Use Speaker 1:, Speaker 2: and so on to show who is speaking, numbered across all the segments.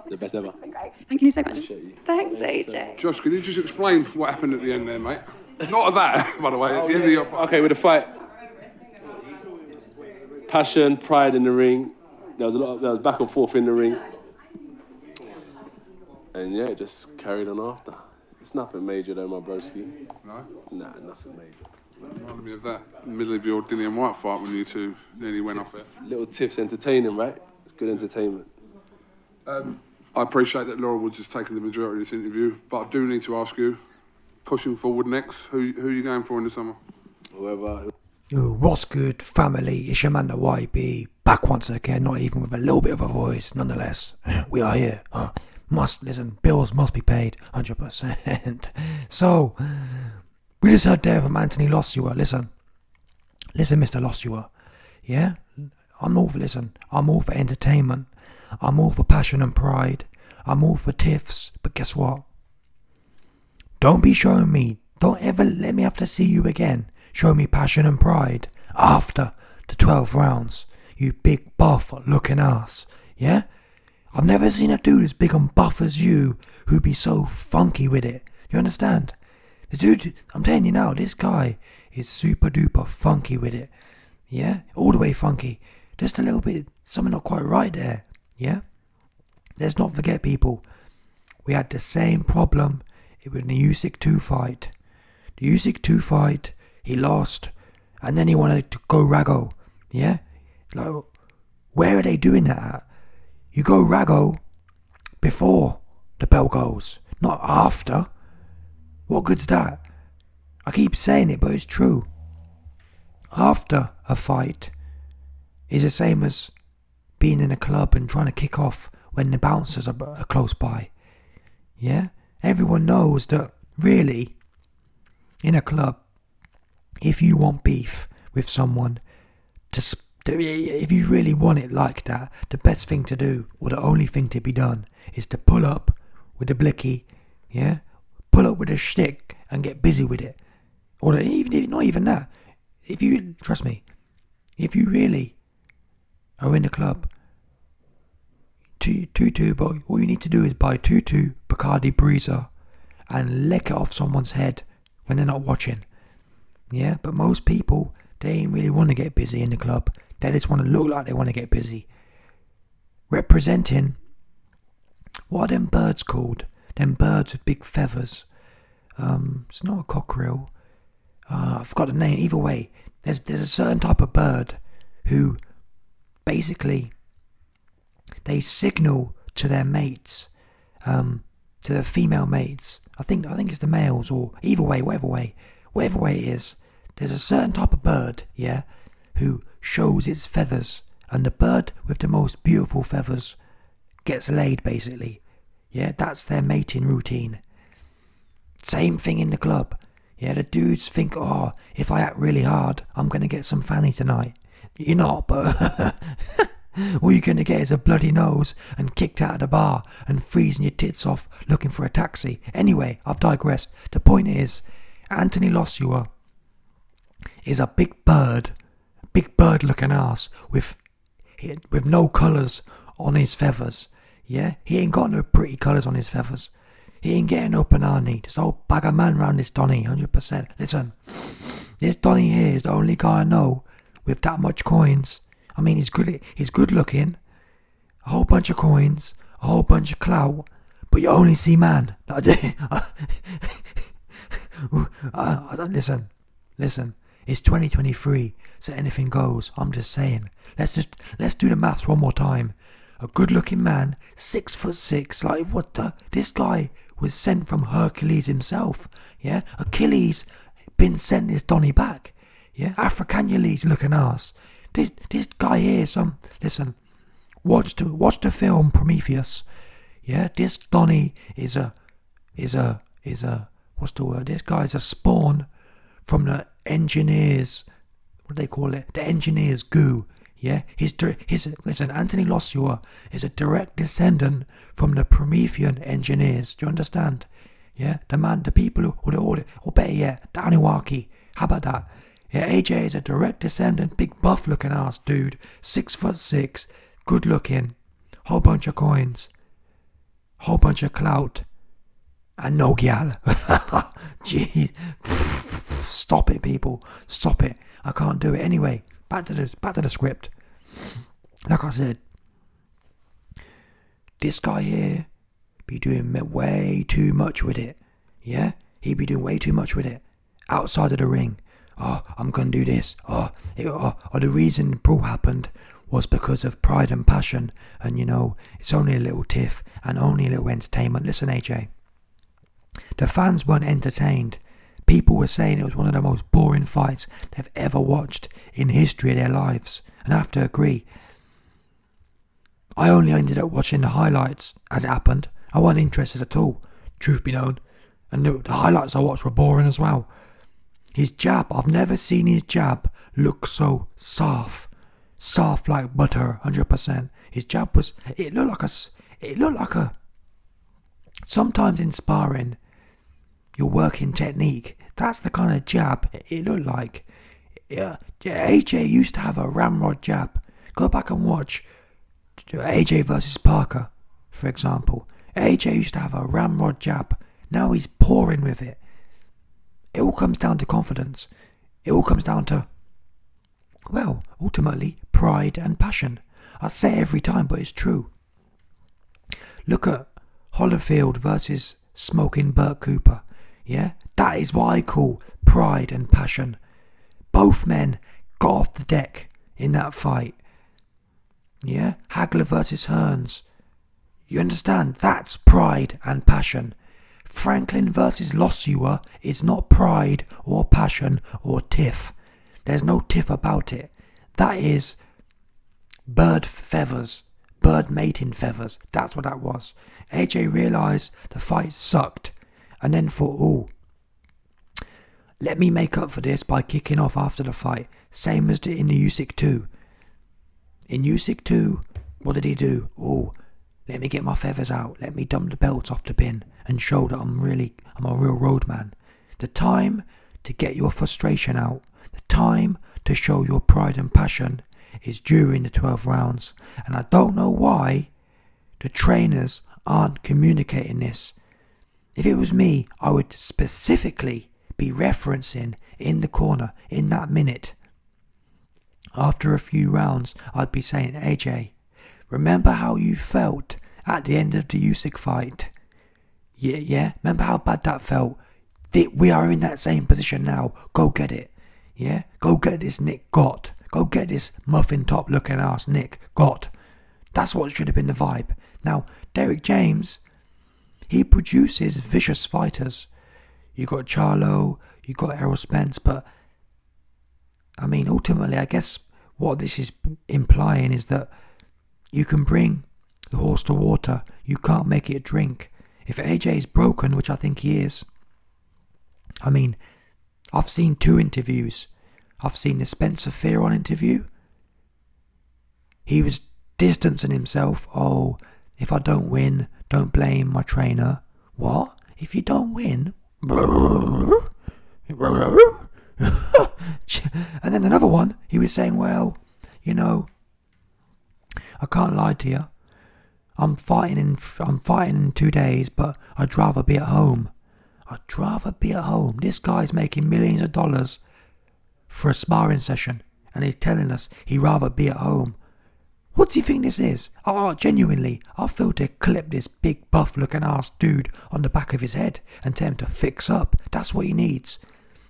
Speaker 1: The best ever.
Speaker 2: So great. Thank you so much.
Speaker 1: Appreciate you.
Speaker 2: Thanks, AJ.
Speaker 3: Josh, can you just explain what happened at the end there, mate? Not of that, by the way, at the end of your fight.
Speaker 1: Okay, with the fight. Passion, pride in the ring. There was back and forth in the ring. And yeah, it just carried on after. It's nothing major though, my broski.
Speaker 3: No?
Speaker 1: Nah, nothing major.
Speaker 3: Reminded me of that in the middle of your Dillian White fight when you two nearly went off it.
Speaker 1: Little tips, entertaining, right? It's good entertainment.
Speaker 3: I appreciate that Laura Woods has taken the majority of this interview, but I do need to ask you, pushing forward next, who are you going for in the summer?
Speaker 1: Whoever.
Speaker 4: What's good, family? It's your man, the YB, back once again, not even with a little bit of a voice, nonetheless. We are here. Listen, bills must be paid, 100%. So, we just heard there from Anthony Lossua. Listen, Mr. Lossua. Yeah? I'm all for entertainment. I'm all for passion and pride. I'm all for tiffs. But guess what? Don't be showing me. Don't ever let me have to see you again. Show me passion and pride after the 12 rounds. You big buff looking ass. Yeah? I've never seen a dude as big and buff as you who be so funky with it. You understand? The dude, I'm telling you now, this guy is super duper funky with it. Yeah? All the way funky. Just a little bit, something not quite right there. Yeah? Let's not forget, people. We had the same problem with the Usyk 2 fight. The Usyk 2 fight, he lost. And then he wanted to go Rago. Yeah? Like, where are they doing that at? You go Rago before the bell goes, not after. What good's that? I keep saying it, but it's true. After a fight is the same as being in a club and trying to kick off when the bouncers are close by. Yeah? Everyone knows that, really, in a club, if you want beef with someone, if you really want it like that, the best thing to do, or the only thing to be done, is to pull up with the blicky, yeah? Pull up with a shtick and get busy with it. Or not even that. Trust me, if you really are in the club, but all you need to do is buy 2 Bacardi Breezer and lick it off someone's head when they're not watching. Yeah, but most people, they ain't really want to get busy in the club. They just want to look like they want to get busy. Representing, what are them birds called? Them birds with big feathers. It's not a cockerel. I forgot the name. Either way, there's a certain type of bird who basically they signal to their mates, to their female mates. I think it's the males, or either way, whatever way it is. There's a certain type of bird, yeah, who shows its feathers, and the bird with the most beautiful feathers gets laid, basically. Yeah, that's their mating routine. Same thing in the club. Yeah, the dudes think, oh, if I act really hard, I'm going to get some fanny tonight. You're not, but all you're going to get is a bloody nose and kicked out of the bar and freezing your tits off looking for a taxi. Anyway, I've digressed. The point is, Anthony Lossua is a big bird looking ass with no colours on his feathers. Yeah, he ain't got no pretty colours on his feathers. He ain't getting no banana. Just a whole bag of man round this Donny, 100%. Listen, this Donny here is the only guy I know with that much coins. I mean, he's good looking, a whole bunch of coins, a whole bunch of clout, but you only see man. Listen, it's 2023, so anything goes. I'm just saying. Let's do the maths one more time. A good-looking man, 6'6", like what the? This guy was sent from Hercules himself. Yeah, Achilles been sent his Donny back. Yeah, Africanules looking ass. This guy here, listen. Watch the film Prometheus. Yeah, this Donny is a what's the word? This guy's a spawn from the engineers. What do they call it? The engineers' goo. Yeah, listen, Anthony Lossua is a direct descendant from the Promethean engineers. Do you understand? Yeah, the people or better yet, the Anunnaki. How about that? Yeah, AJ is a direct descendant, big buff looking ass dude, 6'6", good looking, whole bunch of coins. whole bunch of clout, and no gal. Jeez, stop it, people, stop it. I can't do it. Anyway, back to the script. Like I said, this guy here be doing way too much with it. Yeah, he be doing way too much with it outside of the ring. Oh, I'm gonna do this. Or the reason BRAWL happened was because of pride and passion, and it's only a little tiff and only a little entertainment. Listen, AJ, the fans weren't entertained. People were saying it was one of the most boring fights they've ever watched in history of their lives, and I have to agree. I only ended up watching the highlights as it happened. I wasn't interested at all, truth be known, and the highlights I watched were boring as well. His jab, I've never seen his jab look so soft like butter, 100%. His jab was, it looked like a, sometimes in sparring, you're working technique. That's the kind of jab it looked like. Yeah, AJ used to have a ramrod jab. Go back and watch AJ versus Parker, for example. AJ used to have a ramrod jab. Now he's pouring with it. It all comes down to confidence. It all comes down to, well, ultimately, pride and passion. I say it every time, but it's true. Look at Holyfield versus Smoking Burt Cooper. Yeah, that is what I call pride and passion. Both men got off the deck in that fight. Yeah, Hagler versus Hearns. You understand? That's pride and passion. Franklin versus Losua is not pride or passion or tiff. There's no tiff about it. That is bird feathers, bird mating feathers. That's what that was. AJ realised the fight sucked and then thought, oh, let me make up for this by kicking off after the fight. Same as in the Usyk 2. In Usyk 2, what did he do? Oh, let me get my feathers out. Let me dump the belts off the pin and show that I'm a real roadman. The time to get your frustration out, the time to show your pride and passion is during the 12 rounds. And I don't know why the trainers aren't communicating this. If it was me, I would specifically be referencing in the corner, in that minute. After a few rounds, I'd be saying, AJ, remember how you felt at the end of the Usyk fight? Yeah, remember how bad that felt? We are in that same position now. Go get it. Yeah, go get this Nick Gott. Go get this muffin top looking ass Nick Gott. That's what should have been the vibe. Now, Derek James, he produces vicious fighters. You got Charlo, you got Errol Spence, but I mean, ultimately, I guess what this is implying is that you can bring the horse to water, you can't make it drink. If AJ is broken, which I think he is, I mean, I've seen 2 interviews. I've seen the Spencer Fearon interview. He was distancing himself. Oh, if I don't win, don't blame my trainer. What? If you don't win? And then another one, he was saying, well, I can't lie to you. I'm fighting in 2 days, but I'd rather be at home. I'd rather be at home. This guy's making millions of dollars for a sparring session, and he's telling us he'd rather be at home. What do you think this is? Oh, genuinely, I feel to clip this big buff looking ass dude on the back of his head and tell him to fix up. That's what he needs.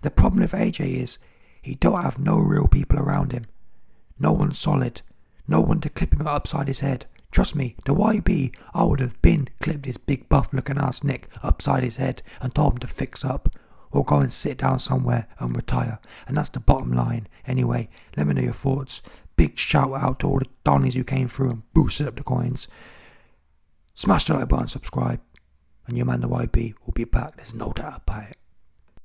Speaker 4: The problem with AJ is he don't have no real people around him. No one solid. No one to clip him upside his head. Trust me, the YB, I would have clipped this big buff looking ass Nick upside his head and told him to fix up or go and sit down somewhere and retire. And that's the bottom line. Anyway, let me know your thoughts. Big shout out to all the Donnies who came through and boosted up the coins. Smash the like button, subscribe, and your man the YB will be back. There's no doubt about it.